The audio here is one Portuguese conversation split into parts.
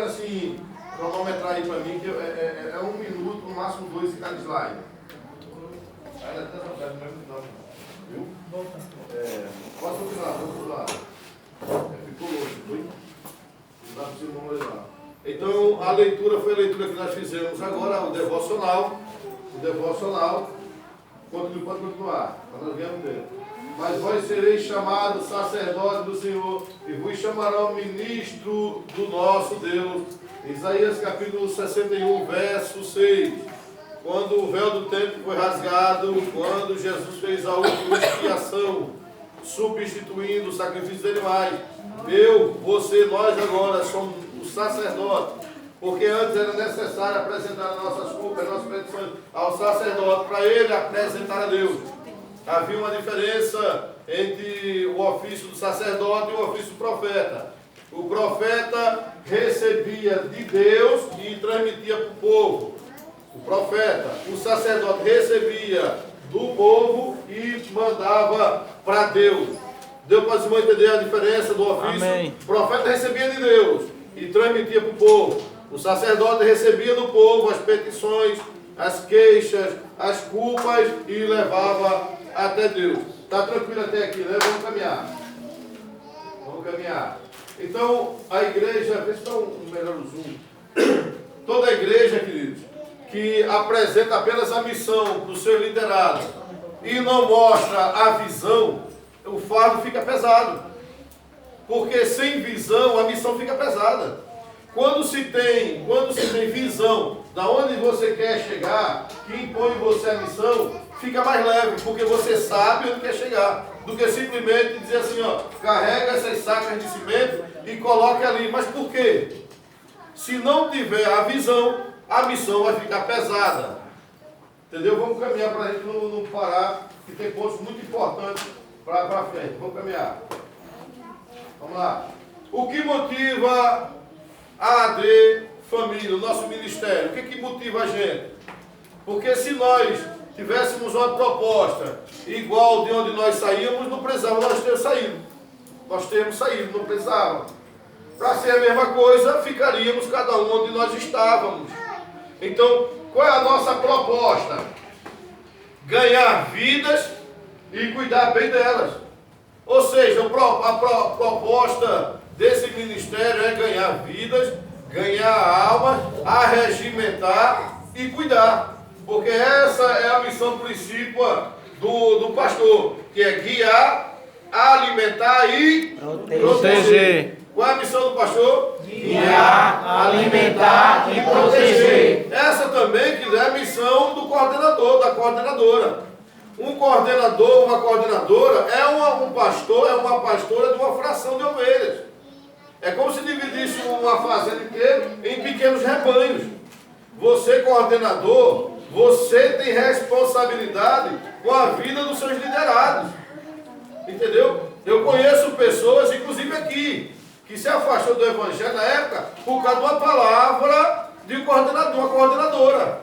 puder assim, cronometrar aí para mim, que é 1 minuto, no máximo 2 em cada slide. Viu? Posso continuar. Ficou longe, foi? Não dá para você não levar. Então, a leitura foi a leitura que nós fizemos agora, o devocional. Pode continuar, para nós ganharmos tempo. Mas vós sereis chamados sacerdote do Senhor, e vos chamarão ministro do nosso Deus. Isaías capítulo 61, verso 6. Quando o véu do templo foi rasgado, quando Jesus fez a última expiação, substituindo o sacrifício de animais, nós agora somos os sacerdotes, porque antes era necessário apresentar as nossas culpas, as nossas petições ao sacerdote, para ele apresentar a Deus. Havia uma diferença entre o ofício do sacerdote e o ofício do profeta. O profeta recebia de Deus e transmitia para o povo. O sacerdote recebia do povo e mandava para Deus. Deu para os irmãos entender a diferença do ofício? Amém. O profeta recebia de Deus e transmitia para o povo. O sacerdote recebia do povo as petições, as queixas, as culpas e levava até Deus. Está tranquilo até aqui, né? Vamos caminhar. Então, a igreja, vê se dá um melhor zoom. Toda a igreja, queridos, que apresenta apenas a missão para o seu liderado e não mostra a visão, o fardo fica pesado. Porque sem visão, a missão fica pesada. Quando se tem visão da onde você quer chegar, que impõe em você a missão, fica mais leve, porque você sabe onde quer chegar, do que simplesmente dizer assim, ó, carrega essas sacas de cimento e coloque ali. Mas por quê? Se não tiver a visão, a missão vai ficar pesada. Entendeu? Vamos caminhar para a gente não parar, que tem pontos muito importantes para frente. Vamos caminhar. Vamos lá. O que motiva a AD Família, o nosso ministério? O que motiva a gente? Porque se nós tivéssemos uma proposta igual de onde nós saímos, não precisava nós termos saído. Nós temos saído, não precisava. Para ser a mesma coisa, ficaríamos cada um onde nós estávamos. Então, qual é a nossa proposta? Ganhar vidas e cuidar bem delas. Ou seja, a proposta desse ministério é ganhar vidas, ganhar almas, arregimentar e cuidar. Porque essa é a missão principal do pastor, que é guiar, alimentar e proteger. Qual é a missão do pastor? Guiar, alimentar e proteger. Essa também que é a missão do coordenador, da coordenadora. Um coordenador, uma coordenadora um pastor, é uma pastora de uma fração de ovelhas. É como se dividisse uma fazenda inteira em pequenos rebanhos. Você, coordenador, você tem responsabilidade com a vida dos seus liderados. Entendeu? Eu conheço pessoas, inclusive aqui, que se afastou do evangelho na época por causa de uma palavra de um coordenador, uma coordenadora.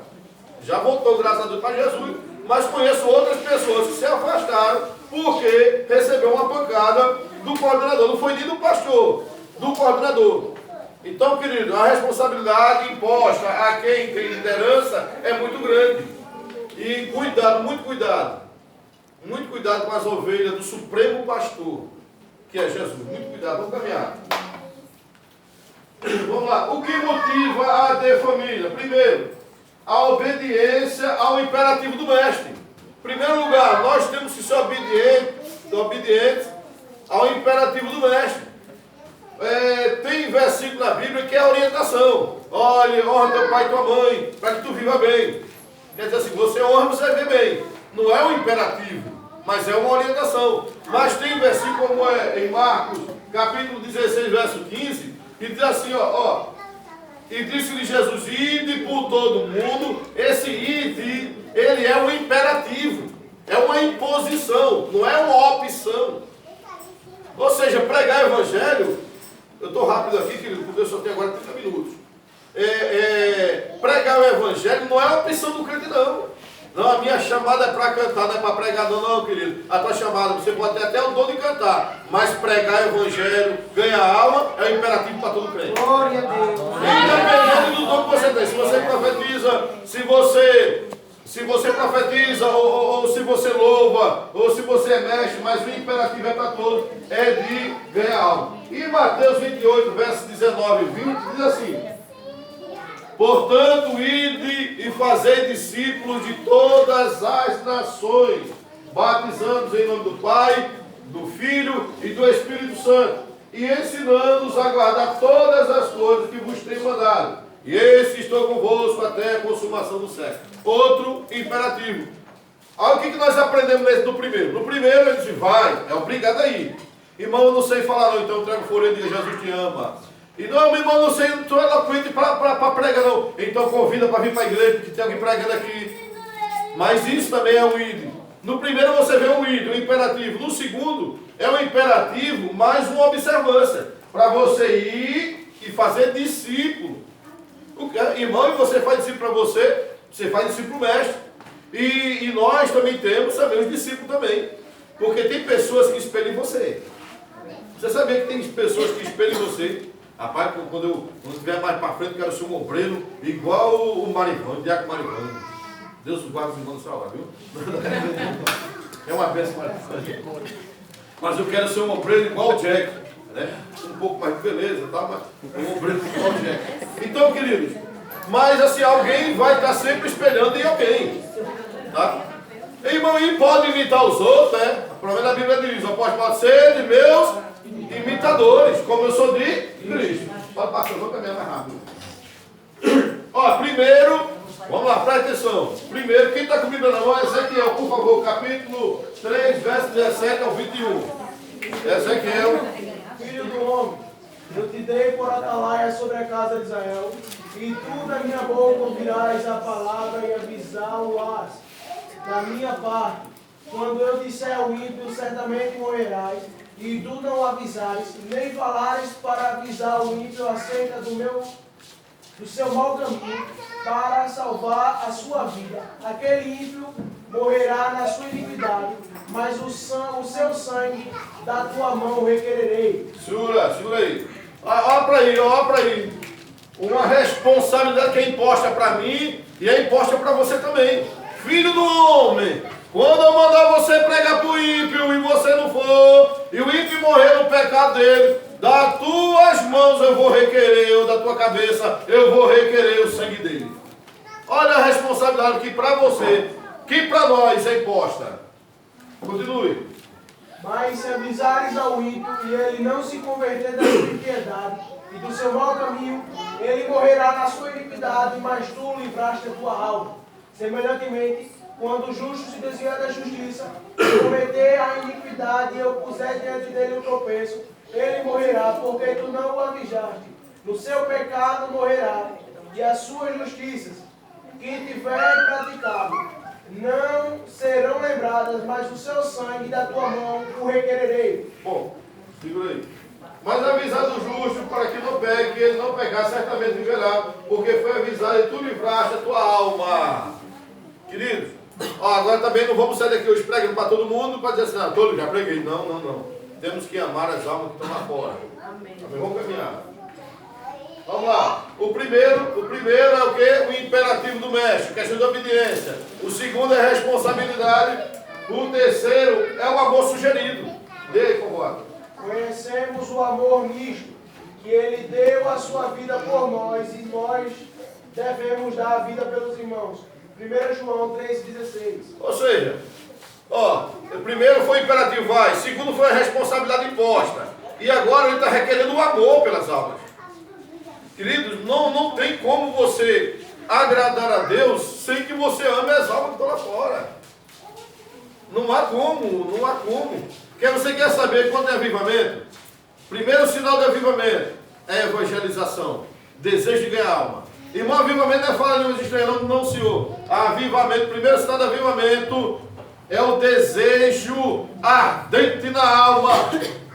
Já voltou, graças a Deus, para Jesus. Mas conheço outras pessoas que se afastaram porque recebeu uma pancada do coordenador. Não foi nem do pastor, do coordenador. Então, querido, a responsabilidade imposta a quem tem liderança é muito grande. E cuidado, muito cuidado. Muito cuidado com as ovelhas do Supremo Pastor, que é Jesus. Muito cuidado, vamos caminhar. Vamos lá. O que motiva a AD Família? Primeiro, a obediência ao imperativo do mestre. Em primeiro lugar, nós temos que ser obedientes ao imperativo do mestre. Tem versículo na Bíblia que é a orientação. Olha, honra teu pai e tua mãe, para que tu viva bem. Quer dizer assim, você honra, você vai viver bem. Não é um imperativo, mas é uma orientação. Mas tem versículo como em Marcos, capítulo 16, verso 15, que diz assim, e disse-lhe Jesus, ide por todo mundo. Esse ide, ele é um imperativo, é uma imposição, não é uma opção. Ou seja, pregar o evangelho, eu estou rápido aqui, querido, porque eu só tenho agora 30 minutos. Pregar o evangelho não é opção do crente, não. Não, a minha chamada é para cantar, não é para pregar, não, querido. A tua chamada, você pode ter até o dom de cantar, mas pregar o evangelho, ganhar alma, é um imperativo para todo crente. Glória a Deus. Independente do dom que você tem, se você profetiza, se você profetiza, ou se você louva, ou se você é mestre, mas o imperativo é para todos, é de ganhar alma. E Mateus 28, versos 19 e 20, diz assim: portanto, ide e fazei discípulos de todas as nações, batizando-os em nome do Pai, do Filho e do Espírito Santo, e ensinando-os a guardar todas as coisas que vos tenho mandado. E esse estou convosco até a consumação do século. Outro imperativo. Olha o que nós aprendemos nesse do primeiro. No primeiro ele disse, vai, é obrigado a ir. Irmão, eu não sei falar não, então eu trago folha e diga, Jesus te ama. E não, meu irmão, não sei, não estou eloquente para pregar não. Então convida para vir para a igreja, porque tem alguém pregando aqui. Mas isso também é um id. No primeiro você vê um id, um imperativo. No segundo, é um imperativo mais uma observância. Para você ir e fazer discípulo. Irmão, e você faz discípulo para você faz discípulo mestre. E nós também temos também os discípulos também. Porque tem pessoas que espelham você. Você sabia que tem pessoas que espelham você? Rapaz, quando estiver mais para frente, eu quero ser um obreiro igual o Marivão, o Diácono Marivão. Deus guarda os irmãos do céu, viu? É uma bênção, Marivão. Mas eu quero ser um obreiro igual o Jack. Né? Um pouco mais de beleza, tá? Mas um obreiro igual o Jack. Então, queridos, mas assim, alguém vai estar sempre espelhando em alguém. Tá? Irmão, e pode imitar os outros, né? A promessa da Bíblia diz, pode ser de meus imitadores, como eu sou de Cristo. Pode passar, vou caminhar mais rápido. Ó, primeiro, vamos lá, presta atenção. Primeiro, quem está com a Bíblia na mão é Ezequiel, por favor, capítulo 3, verso 17 ao 21. Ezequiel. Filho do homem, eu te dei por atalaia sobre a casa de Israel, e tu da minha boca ouvirás a palavra e avisá-lo-ás da minha parte. Quando eu disser ao ímpio, certamente morrerás, e tu não avisares, nem falares para avisar o ímpio acerca do seu mau caminho, para salvar a sua vida. Aquele ímpio morrerá na sua iniquidade, mas o seu sangue da tua mão requererei. Segura aí. Olha para aí. Uma responsabilidade que é imposta para mim e é imposta para você também. Filho do homem, quando eu mandar você pregar para o ímpio e você não for, e o ímpio morrer no pecado dele, das tuas mãos eu vou requerer, ou da tua cabeça eu vou requerer o sangue dele. Olha a responsabilidade que para você, que para nós é imposta. Continue. Mas se avisares ao ímpio e ele não se converter da sua impiedade e do seu mau caminho, ele morrerá na sua iniquidade, mas tu livraste a tua alma. Semelhantemente, quando o justo se desviar da justiça, e cometer a iniquidade e eu puser diante dele um tropeço, ele morrerá, porque tu não o avisaste. No seu pecado morrerá, e as suas justiças, que tiver praticado, não serão lembradas, mas o seu sangue da tua mão o requererei. Bom, segura aí. Mas avisado o justo para que não pegue, que ele não pegar, certamente viverá, porque foi avisado e tu livraste a tua alma. Queridos, agora também não vamos sair daqui hoje pregando para todo mundo, para dizer assim, todo já preguei. Não. Temos que amar as almas que estão lá fora. Amém. Vamos caminhar. Vamos lá. O primeiro é o quê? O imperativo do mestre, questão de obediência. O segundo é a responsabilidade. O terceiro é o amor sugerido. Dê aí, por favor. Conhecemos o amor nisto, que ele deu a sua vida por nós e nós devemos dar a vida pelos irmãos. 1 João 3,16. Ou seja, o primeiro foi o imperativo, vai. O segundo foi a responsabilidade imposta. E agora ele está requerendo o amor pelas almas. Queridos, não tem como você agradar a Deus sem que você ame as almas que estão lá fora. Não há como. Você quer saber quanto é avivamento? Primeiro sinal de avivamento é evangelização. Desejo de ganhar alma. Irmão, avivamento não é falar línguas estranhas, não, senhor. Avivamento, primeiro sinal de avivamento é o desejo ardente na alma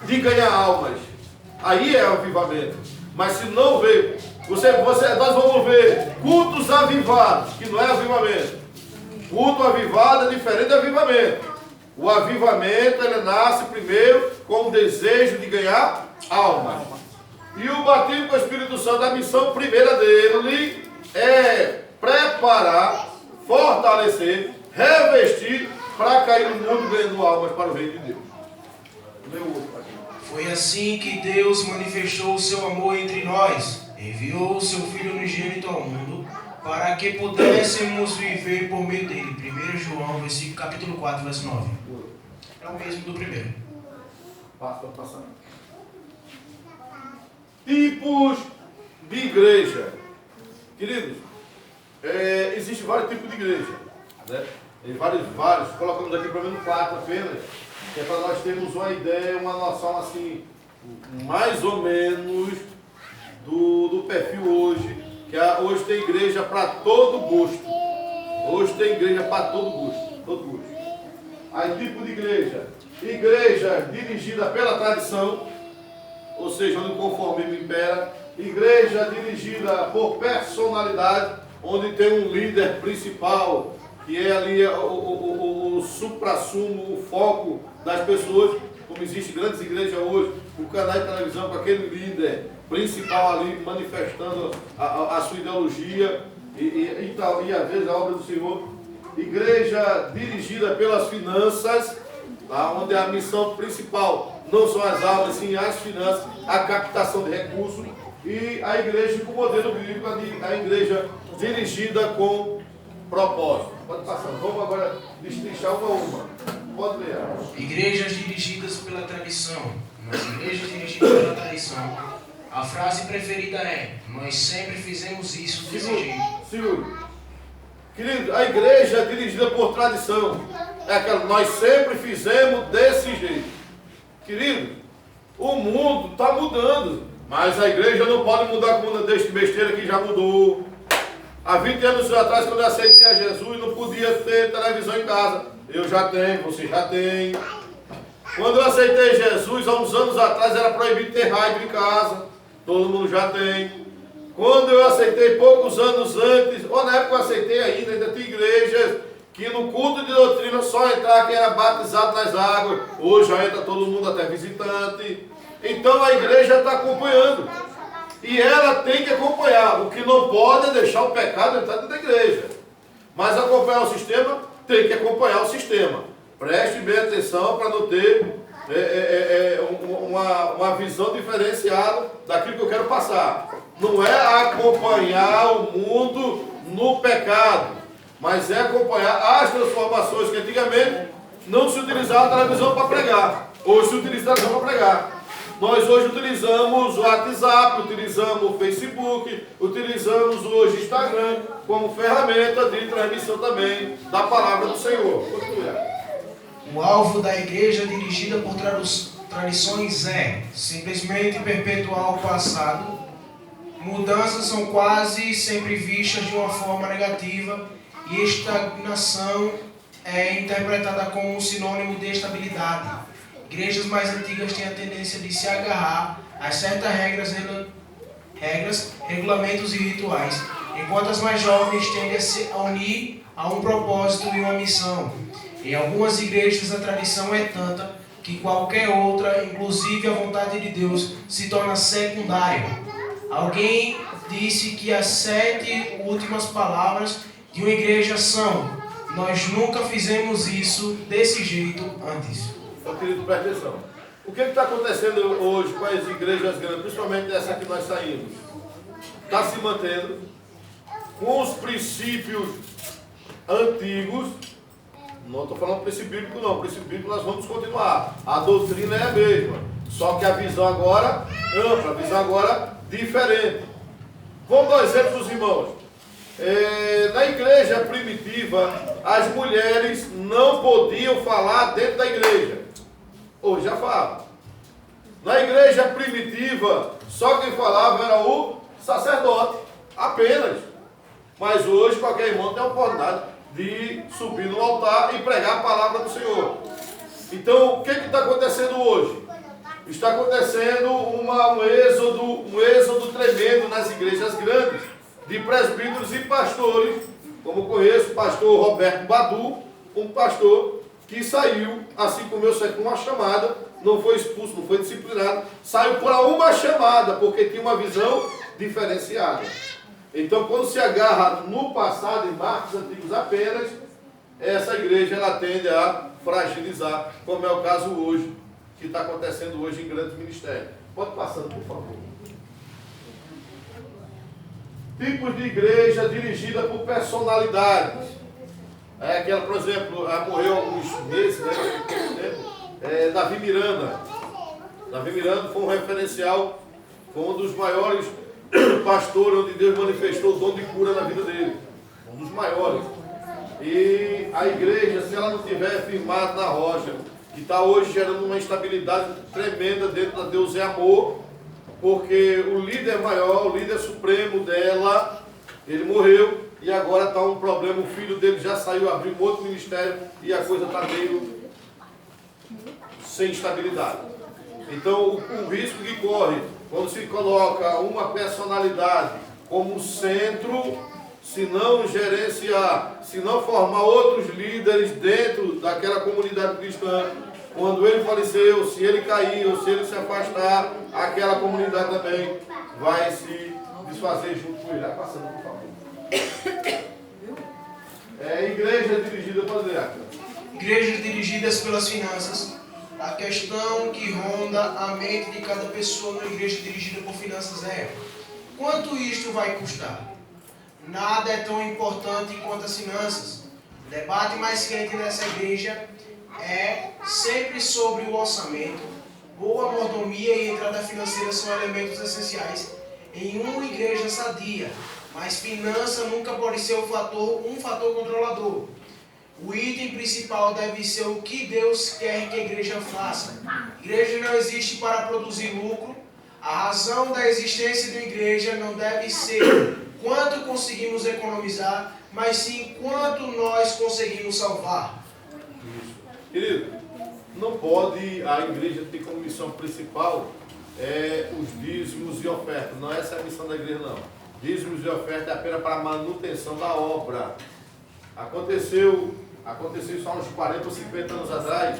de ganhar almas. Aí é avivamento. Mas se não ver, nós vamos ver cultos avivados, que não é avivamento. Culto avivado é diferente de avivamento. O avivamento, ele nasce primeiro com o desejo de ganhar alma. E o batismo com o Espírito Santo, a missão primeira dele é preparar, fortalecer, revestir para cair no mundo ganhando almas para o reino de Deus. Foi assim que Deus manifestou o seu amor entre nós. Enviou o seu Filho unigênito ao mundo para que pudéssemos viver por meio dele. 1 João, capítulo 4, verso 9. É o mesmo do primeiro. Passa. Tipos de igreja. Queridos, existem vários tipos de igreja. Né? Vários. Colocamos aqui pelo menos 4 apenas. Que é para nós termos uma ideia, uma noção assim, mais ou menos do perfil hoje. Que hoje tem igreja para todo gosto. Hoje tem igreja para todo gosto. Aí tipo de igreja. Igreja dirigida pela tradição, ou seja, onde o conformismo impera. Igreja dirigida por personalidade, onde tem um líder principal, que é ali o suprassumo, o foco das pessoas, como existem grandes igrejas hoje, o canal de televisão com aquele líder principal ali manifestando a sua ideologia e às vezes a obra do Senhor. Igreja dirigida pelas finanças, tá? Onde a missão principal não são as almas, sim as finanças, a captação de recursos. E a igreja com o modelo bíblico, a igreja dirigida com propósito. Pode passar, vamos agora destrinchar uma a uma. Pode ler. Igrejas dirigidas pela tradição. Nas igrejas dirigidas pela tradição, a frase preferida é: nós sempre fizemos isso desse jeito. Senhor, querido, a igreja dirigida por tradição é aquela: nós sempre fizemos desse jeito. Querido, o mundo está mudando. Mas a igreja não pode mudar como deste besteira que já mudou. Há 20 anos atrás, quando eu aceitei a Jesus, não podia ter televisão em casa. Eu já tenho, você já tem. Quando eu aceitei Jesus, há uns anos atrás, era proibido ter rádio em casa. Todo mundo já tem. Quando eu aceitei poucos anos antes, ou na época eu aceitei ainda tinha igrejas que no culto de doutrina só entrar quem era batizado nas águas. Hoje já entra todo mundo, até visitante. Então a igreja está acompanhando. E ela tem que acompanhar. O que não pode é deixar o pecado entrar dentro da igreja. Mas acompanhar o sistema, tem que acompanhar o sistema. Preste bem atenção para não ter uma visão diferenciada daquilo que eu quero passar. Não é acompanhar o mundo no pecado, mas é acompanhar as transformações que antigamente não se utilizava a televisão para pregar. Hoje se utiliza a televisão para pregar. Nós hoje utilizamos o WhatsApp, utilizamos o Facebook, utilizamos hoje o Instagram como ferramenta de transmissão também da palavra do Senhor. O alvo da igreja dirigida por tradições é simplesmente perpetuar o passado. Mudanças são quase sempre vistas de uma forma negativa e estagnação é interpretada como um sinônimo de estabilidade. Igrejas mais antigas têm a tendência de se agarrar a certas regras, regulamentos e rituais, enquanto as mais jovens tendem a se unir a um propósito e uma missão. Em algumas igrejas a tradição é tanta que qualquer outra, inclusive a vontade de Deus, se torna secundária. Alguém disse que as 7 últimas palavras de uma igreja são: nós nunca fizemos isso desse jeito antes. Então, querido, preste atenção. O que está acontecendo hoje com as igrejas grandes, principalmente essa que nós saímos? Está se mantendo com os princípios antigos. Não estou falando princípio bíblico, não. O princípio bíblico nós vamos continuar. A doutrina é a mesma. Só que a visão agora ampla, a visão agora diferente. Vamos dar exemplo para os irmãos. Na igreja primitiva, as mulheres não podiam falar dentro da igreja. Hoje já fala. Na igreja primitiva, só quem falava era o sacerdote, apenas. Mas hoje qualquer irmão tem a oportunidade de subir no altar e pregar a palavra do Senhor. Então, o que está acontecendo hoje? Está acontecendo um êxodo tremendo nas igrejas grandes, de presbíteros e pastores, Como conheço o pastor Roberto Badu, um pastor que saiu, assim como eu saí com uma chamada, não foi expulso, não foi disciplinado, saiu por uma chamada, porque tinha uma visão diferenciada. Então, quando se agarra no passado, em marcos antigos apenas, essa igreja ela tende a fragilizar, como é o caso hoje, que está acontecendo hoje em grandes ministérios. Pode passando, por favor. Tipos de igreja dirigida por personalidades. É aquela, por exemplo, morreu há alguns meses, né? Davi Miranda. Davi Miranda foi um referencial, foi um dos maiores pastores onde Deus manifestou o dom de cura na vida dele. Um dos maiores. E a igreja, se ela não estiver firmada na rocha, que está hoje gerando uma instabilidade tremenda dentro da Deus é Amor, porque o líder maior, o líder supremo dela, ele morreu e agora está um problema, o filho dele já saiu, abriu um outro ministério e a coisa está meio sem estabilidade. Então o risco que corre, quando se coloca uma personalidade como centro, se não gerenciar, se não formar outros líderes dentro daquela comunidade cristã, quando ele faleceu, se ele cair ou se ele se afastar, aquela comunidade também vai se desfazer junto com ele. Vai passando, por favor. Igreja dirigida para Adriano. Igrejas dirigidas pelas finanças. A questão que ronda a mente de cada pessoa numa igreja dirigida por finanças é: quanto isto vai custar? Nada é tão importante quanto as finanças. O debate mais quente nessa igreja é sempre sobre o orçamento. Boa mordomia e entrada financeira são elementos essenciais em uma igreja sadia, mas finança nunca pode ser um fator controlador. O item principal deve ser o que Deus quer que a igreja faça. A igreja não existe para produzir lucro. A razão da existência de uma igreja não deve ser quanto conseguimos economizar, mas sim quanto nós conseguimos salvar. Isso. Querido, não pode a igreja ter como missão principal os dízimos e ofertas. Não, essa é a missão da igreja, não. Dízimos e ofertas é apenas para a manutenção da obra. Aconteceu isso há uns 40 ou 50 anos atrás,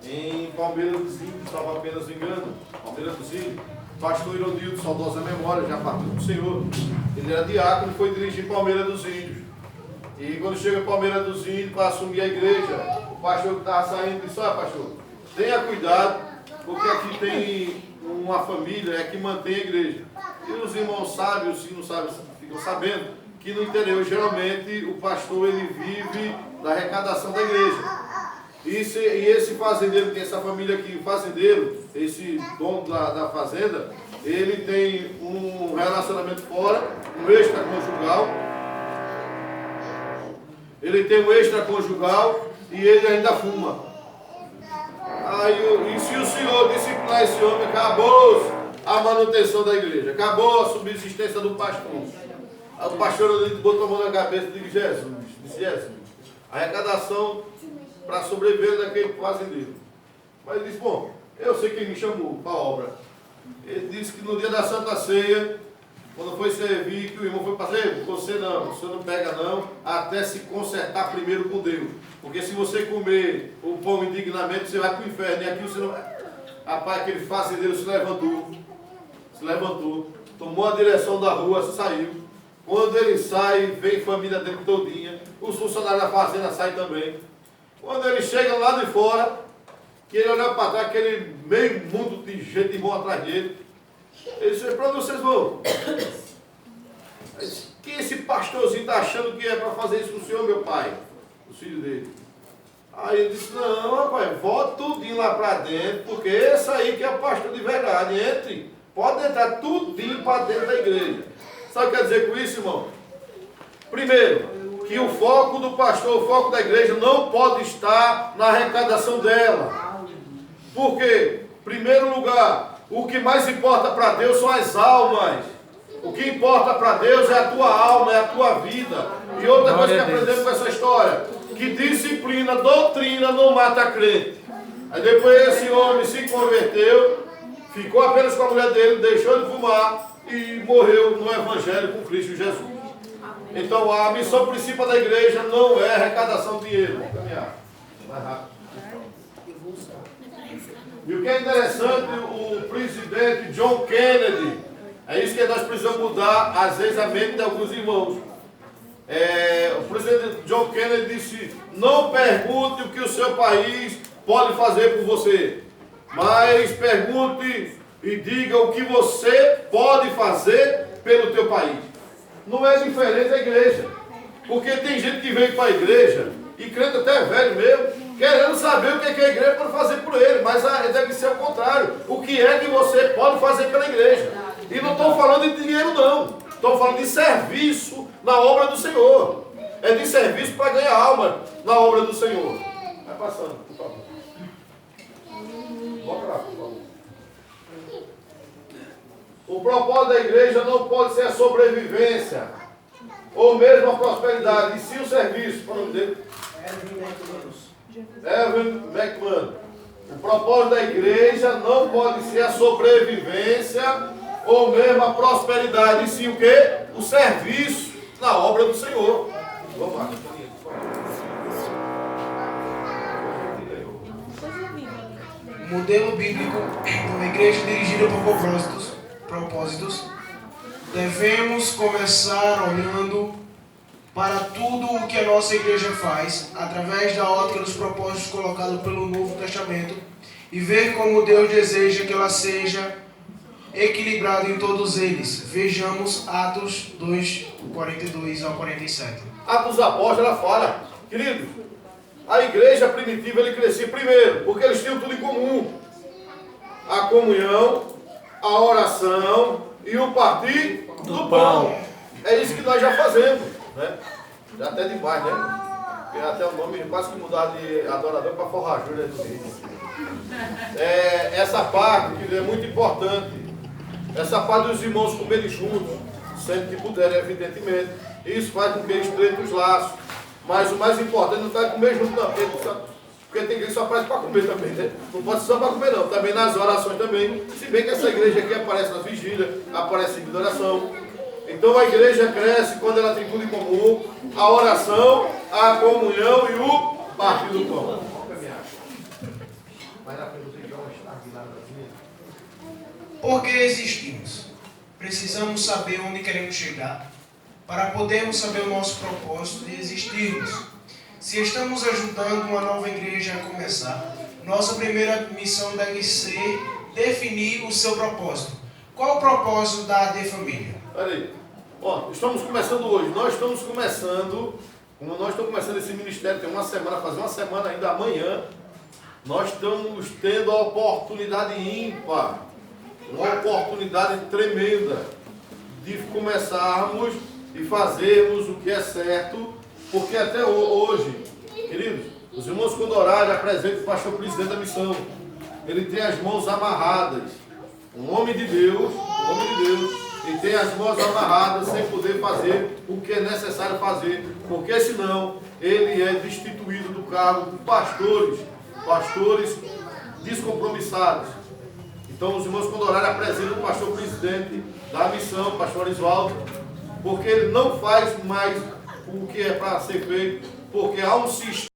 em Palmeira dos Índios, estava apenas engano, Palmeira dos Índios. Pastor Ironildo, saudosa memória, já partiu com o Senhor. Ele era diácono e foi dirigir Palmeira dos Índios. E quando chega em Palmeira dos Índios para assumir a igreja, o pastor que estava saindo disse: olha, pastor, tenha cuidado, porque aqui tem uma família que mantém a igreja. E os irmãos sábios, se não sabem, ficam sabendo que no interior, geralmente, o pastor ele vive da arrecadação da igreja. E esse fazendeiro, tem essa família aqui, o fazendeiro, esse dono da fazenda, ele tem um relacionamento fora, um extraconjugal. Ele tem um extraconjugal e ele ainda fuma. E se o senhor disciplinar esse homem, acabou a manutenção da igreja, acabou a subsistência do pastor. Aí o pastor botou a mão na cabeça e disse: Jesus, a arrecadação para sobreviver daquele fazendeiro. Mas ele disse: bom, eu sei quem me chamou para a obra. Ele disse que no dia da Santa Ceia, quando foi servir, que o irmão foi fazer: você não pega não, até se consertar primeiro com Deus. Porque se você comer o pão indignamente, você vai para o inferno. E aqui você não vai. Rapaz, aquele fazendeiro se levantou, tomou a direção da rua, saiu. Quando ele sai, vem família dele todinha, os funcionários da fazenda saem também. Quando ele chega lá de fora, que ele olha para trás, aquele meio mundo de gente bom atrás dele, ele disse: para onde vocês vão? Que esse pastorzinho está achando que é para fazer isso com o senhor, meu pai? O filho dele. Aí ele disse: não, rapaz, volta tudinho lá para dentro, porque esse aí que é o pastor de verdade. Entre, pode entrar tudinho para dentro da igreja. Sabe o que quer dizer com isso, irmão? Primeiro, que o foco do pastor, o foco da igreja não pode estar na arrecadação dela. Por quê? Em primeiro lugar, o que mais importa para Deus são as almas. O que importa para Deus é a tua alma, é a tua vida. E outra coisa que aprendemos com essa história, que disciplina, doutrina não mata crente. Aí depois esse homem se converteu, ficou apenas com a mulher dele, deixou de fumar e morreu no Evangelho com Cristo Jesus. Então a missão principal da igreja não é arrecadação de dinheiro. Vamos caminhar. Mais rápido. E o que é interessante, o presidente John Kennedy, é isso que nós precisamos mudar, às vezes, a mente de alguns irmãos. O presidente John Kennedy disse: não pergunte o que o seu país pode fazer por você, mas pergunte e diga o que você pode fazer pelo teu país. Não é diferente da igreja, porque tem gente que vem para a igreja, e crente até velho mesmo, querendo saber o que a igreja pode fazer por ele, mas deve ser o contrário. O que é que você pode fazer pela igreja? E não estou falando de dinheiro não, estou falando de serviço na obra do Senhor. É de serviço para ganhar alma na obra do Senhor. Vai passando, por favor. Bota lá, por favor. O propósito da igreja não pode ser a sobrevivência, ou mesmo a prosperidade, e sim o serviço. Qual é o nome dele? Evan McMahon. O propósito da igreja não pode ser a sobrevivência, ou mesmo a prosperidade, e sim o quê? O serviço na obra do Senhor. Vamos lá. O modelo bíblico de uma igreja dirigida por propósitos, devemos começar olhando para tudo o que a nossa igreja faz, através da ótica dos propósitos colocados pelo Novo Testamento, e ver como Deus deseja que ela seja equilibrada em todos eles. Vejamos Atos 2, 42 ao 47. Atos dos Apóstolos, ela fala, querido, a igreja primitiva ele crescia primeiro, porque eles tinham tudo em comum: a comunhão, a oração e o partir do pão. É isso que nós já fazemos, né? Já até demais, né? Tem até o nome quase que mudar de adorador para forrajura, né? Essa parte que é muito importante, essa parte dos irmãos comerem juntos, sempre que puderem, evidentemente. Isso faz com que estreitem os laços. Mas o mais importante não é comer junto também, porque tem igreja que só aparece para comer também, né? Não pode ser só para comer não, também nas orações também. Se bem que essa igreja aqui aparece na vigília, aparece em oração. Então a igreja cresce quando ela tem tudo em comum: a oração, a comunhão e o partir do pão. Por que existimos? Precisamos saber onde queremos chegar, para podermos saber o nosso propósito de existirmos. Se estamos ajudando uma nova igreja a começar, nossa primeira missão deve ser definir o seu propósito. Qual o propósito da AD Família? Peraí. Ó, estamos começando hoje. Nós estamos começando, como nós estamos começando esse ministério, tem uma semana, fazer uma semana ainda amanhã, nós estamos tendo a oportunidade ímpar, uma oportunidade tremenda de começarmos e fazermos o que é certo, porque até hoje, queridos, os irmãos quando orarem, apresentem o pastor presidente da missão. Ele tem as mãos amarradas. Um homem de Deus, e tem as mãos amarradas sem poder fazer o que é necessário fazer, porque senão ele é destituído do cargo de pastores descompromissados. Então os irmãos quando orarem, apresentam o pastor presidente da missão, o pastor Oswaldo, porque ele não faz mais o que é para ser feito, porque há um sistema